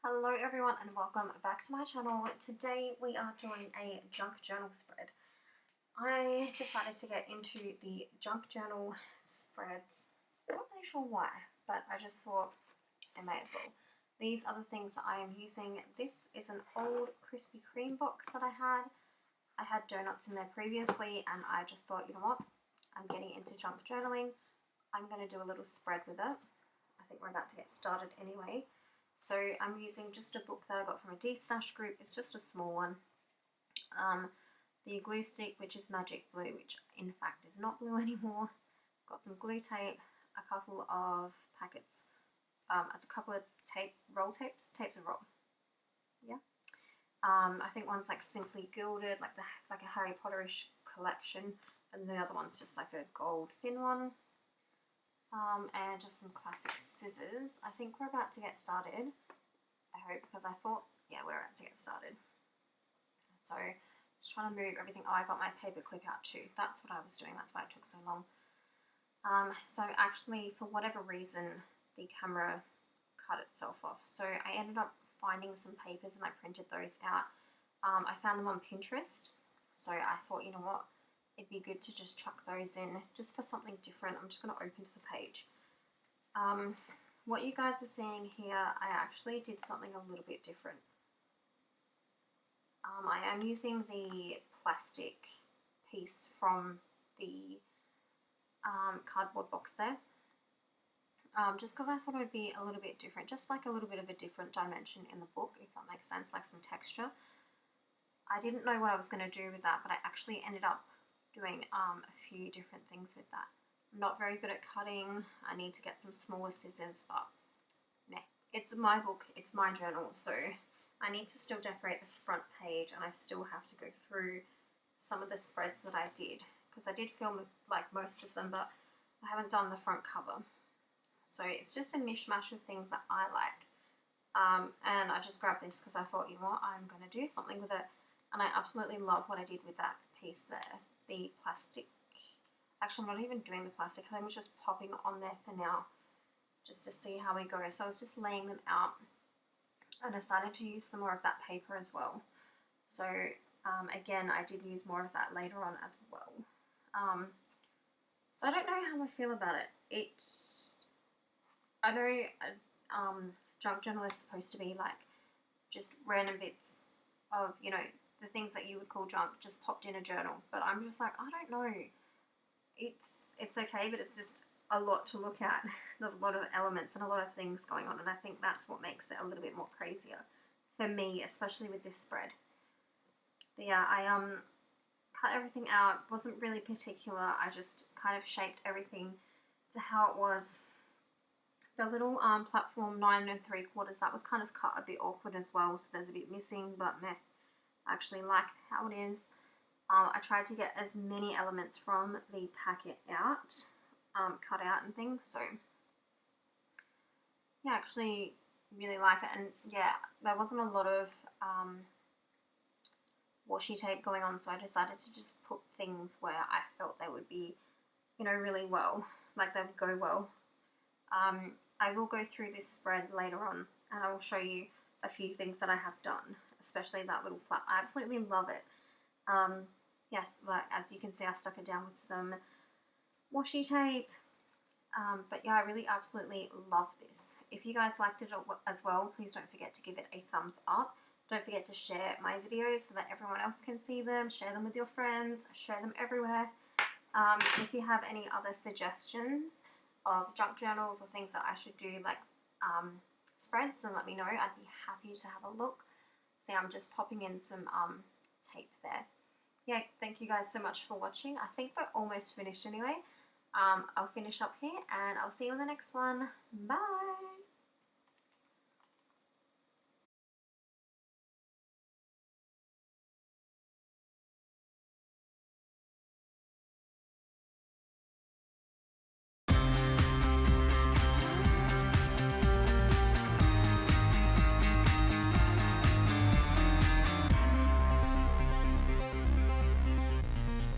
Hello everyone and welcome back to my channel. Today we are doing a junk journal spread. I decided to get into the junk journal spreads. I'm not really sure why, but I just thought I may as well. These are the things that I am using. This is an old Krispy Kreme box that I had. I had donuts in there previously and I just thought, you know what, I'm getting into junk journaling. I'm going to do a little spread with it. I think we're about to get started anyway. So I'm using just a book that I got from a D-Stash group. It's just a small one. The glue stick, which is magic glue, which in fact is not glue anymore. Got some glue tape, a couple of packets, a couple of tapes of roll. Yeah. I think one's like simply gilded, like a Harry Potterish collection, and the other one's just like a gold thin one. And just some classic scissors. I think we're about to get started. I hope, because I thought, yeah, we're about to get started. So, just trying to move everything. Oh, I got my paper clip out too. That's what I was doing. That's why it took so long. So actually, for whatever reason, the camera cut itself off. So I ended up finding some papers and I printed those out. I found them on Pinterest. So I thought, you know what? It'd be good to just chuck those in just for something different. I'm just going to open to the page. What you guys are seeing here, I actually did something a little bit different. I am using the plastic piece from the cardboard box there. Just because I thought it would be a little bit different, just like a little bit of a different dimension in the book, if that makes sense, like some texture. I didn't know what I was going to do with that, but I actually ended up doing a few different things with that. I'm not very good at cutting. I need to get some smaller scissors, but meh. It's my book, it's my journal, so I need to still decorate the front page and I still have to go through some of the spreads that I did, because I did film like most of them, but I haven't done the front cover. So it's just a mishmash of things that I like. And I just grabbed this because I thought, you know what, I'm going to do something with it. And I absolutely love what I did with that piece there. The plastic, actually I'm not even doing the plastic, I was just popping it on there for now just to see how we go. So I was just laying them out. I decided to use some more of that paper as well. So again, I did use more of that later on as well. So I don't know how I feel about it. I know junk journal is supposed to be like just random bits of, you know, the things that you would call junk just popped in a journal, but I'm just like, I don't know. It's okay, but it's just a lot to look at. There's a lot of elements and a lot of things going on, and I think that's what makes it a little bit more crazier for me, especially with this spread. But yeah, I cut everything out. Wasn't really particular. I just kind of shaped everything to how it was. The little platform 9 3/4, that was kind of cut a bit awkward as well, so there's a bit missing, but meh. I actually like how it is. I tried to get as many elements from the packet out, cut out and things, so yeah, I actually really like it. And yeah, there wasn't a lot of washi tape going on, so I decided to just put things where I felt they would be, you know, really well, like they would go well. I will go through this spread later on and I will show you a few things that I have done, especially that little flap. I absolutely love it. Yes, like as you can see, I stuck it down with some washi tape. But yeah, I really absolutely love this. If you guys liked it as well, please don't forget to give it a thumbs up. Don't forget to share my videos so that everyone else can see them. Share them with your friends. Share them everywhere. If you have any other suggestions of junk journals or things that I should do, like spreads, then let me know. I'd be happy to have a look. See, I'm just popping in some tape there. Yeah, thank you guys so much for watching. I think we're almost finished anyway. I'll finish up here and I'll see you in the next one. Bye!